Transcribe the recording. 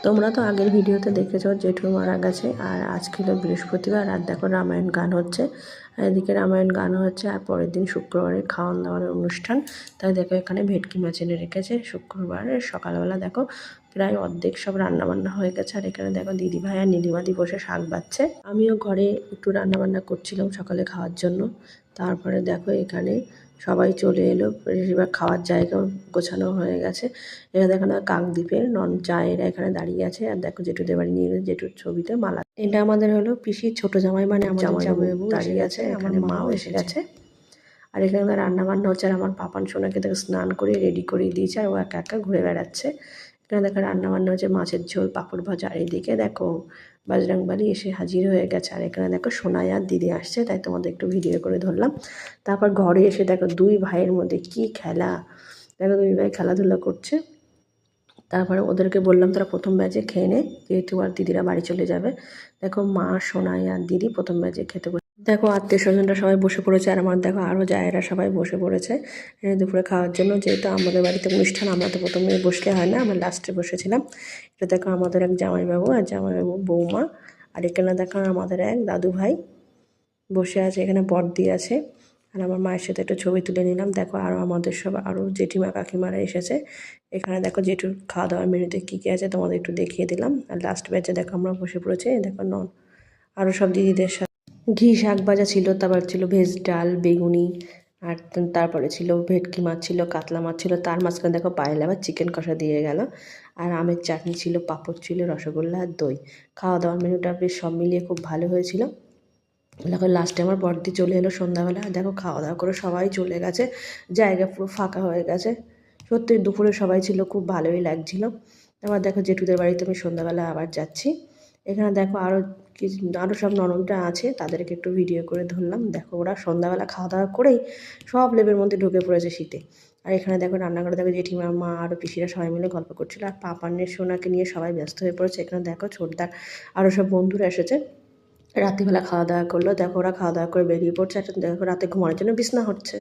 তোমরা তো আগের ভিডিওতে দেখেছো জেঠু মারা গেছে, আর আজকে হলো বৃহস্পতিবার। আর দেখো রামায়ণ গান হচ্ছে, আর এদিকে রামায়ণ গান হচ্ছে, আর পরের দিন শুক্রবারে খাওয়ান দাওয়ানোর অনুষ্ঠান। তাই দেখো এখানে ভেটকি মাছ এনে রেখেছে শুক্রবারে সকালবেলা। দেখো প্রায় অর্ধেক সব রান্নাবান্না হয়ে গেছে, আর এখানে দেখো দিদিভাই আর নীলিমাদি বসে শাক বাচ্ছে। আমিও ঘরে একটু রান্নাবান্না করছিলাম সকালে খাওয়ার জন্য। তারপরে দেখো এখানে সবাই চলে এলো, এবার খাওয়ার জায়গাও গোছানো হয়ে গেছে। এখানে দেখো না কাকদ্বীপের জায়েরা এখানে দাঁড়িয়ে আছে, আর দেখো জেঠুদের বাড়ি নিয়ে গেছে, জেঠুর ছবিতে মালা। এটা আমাদের হলো পিসির ছোট জামাই, মানে আমার জামাইবাবু দাঁড়িয়ে আছে, এখানে মাও এসে গেছে। আর এখানে রান্না বান্না হচ্ছে, আর আমার পাপান সোনাকে দেখো স্নান করে রেডি করে দিয়েছে, আর ও একা একা ঘুরে বেড়াচ্ছে। এখানে দেখো রান্না বান্না হচ্ছে, মাছের ঝোল, পাঁপড় ভাজা। আর এদিকে দেখো বজরংবলী এসে হাজির হয়ে গেছে। আর এখানে দেখো সোনাই আর দিদি আসছে, তাই তোমাদের একটু ভিডিও করে ধরলাম। তারপর ঘরে এসে দেখো দুই ভাইয়ের মধ্যে কি খেলা, দেখো দুই ভাই খেলাধুলা করছে। তারপরে ওদেরকে বললাম তারা প্রথম ব্যাচে খেয়ে নে, যেহেতু আর দিদিরা বাড়ি চলে যাবে। দেখো মা, সোনাই আর দিদি প্রথম ব্যাচে খেতে বসে। দেখো আত্মীয় স্বজনরা সবাই বসে পড়েছে, আর আমার দেখো আরও জায়েরা সবাই বসে পড়েছে দুপুরে খাওয়ার জন্য। যেহেতু আমাদের বাড়িতে অনুষ্ঠান, আমরা তো প্রথমে বসলে হয় না, আমরা লাস্টে বসেছিলাম। এটা দেখো আমাদের এক জামাইবাবু আর জামাইবাবু বৌমা, আর এখানে দেখো আমাদের এক দাদু ভাই বসে আছে, এখানে বড়দি আছে। আর আমার মায়ের সাথে একটু ছবি তুলে নিলাম। দেখো আরও আমাদের সব আরও জেঠিমা কাকিমারা এসেছে। এখানে দেখো জেঠুর খাওয়া দাওয়ার মেনুতে কী কী আছে তোমাদের একটু দেখিয়ে দিলাম। আর লাস্ট ব্যাচে দেখো আমরা বসে পড়েছি, দেখো আরও সব দিদিদের সাথে ঘি শাক ভাজা ছিল, তারপর ছিল ভেজ ডাল, বেগুনি, আর তারপরে ছিল ভেটকি মাছ ছিল, কাতলা মাছ ছিল, তার মাঝখানে দেখো পায়েল আবার চিকেন কষা দিয়ে গেল। আর আমের চাটনি ছিল, পাঁপড় ছিল, রসগোল্লা আর দই। খাওয়া দাওয়ার মেনুটা বেশ সব মিলিয়ে খুব ভালো হয়েছিল। দেখো লাস্টে আমার বড়দি চলে এলো সন্ধ্যাবেলা। দেখো খাওয়া দাওয়া করে সবাই চলে গেছে, জায়গা পুরো ফাঁকা হয়ে গেছে। সত্যি দুপুরে সবাই ছিল, খুব ভালোই লাগছিল। আবার দেখো জেঠুদের বাড়িতে আমি সন্ধ্যাবেলা আবার যাচ্ছি। এখানে দেখো আরও সব ননদরা আছে, তাদেরকে একটু ভিডিও করে ধরলাম। দেখো ওরা সন্ধ্যাবেলা খাওয়া দাওয়া করেই সব লেবের মধ্যে ঢুকে পড়েছে শীতে। আর এখানে দেখো রান্নাঘরে দেখো জেঠিমা, মা আরও পিসিরা সবাই মিলে গল্প করছিল, আর পাপানের সোনাকে নিয়ে সবাই ব্যস্ত হয়ে পড়েছে। এখানে দেখো ছোটদার আরও সব বন্ধুরা এসেছে, রাত্রিবেলা খাওয়া দাওয়া করলো। দেখো ওরা খাওয়া দাওয়া করে বেরিয়ে পড়ছে, একটা দেখো রাতে ঘুমানোর জন্য বিছনা হচ্ছে।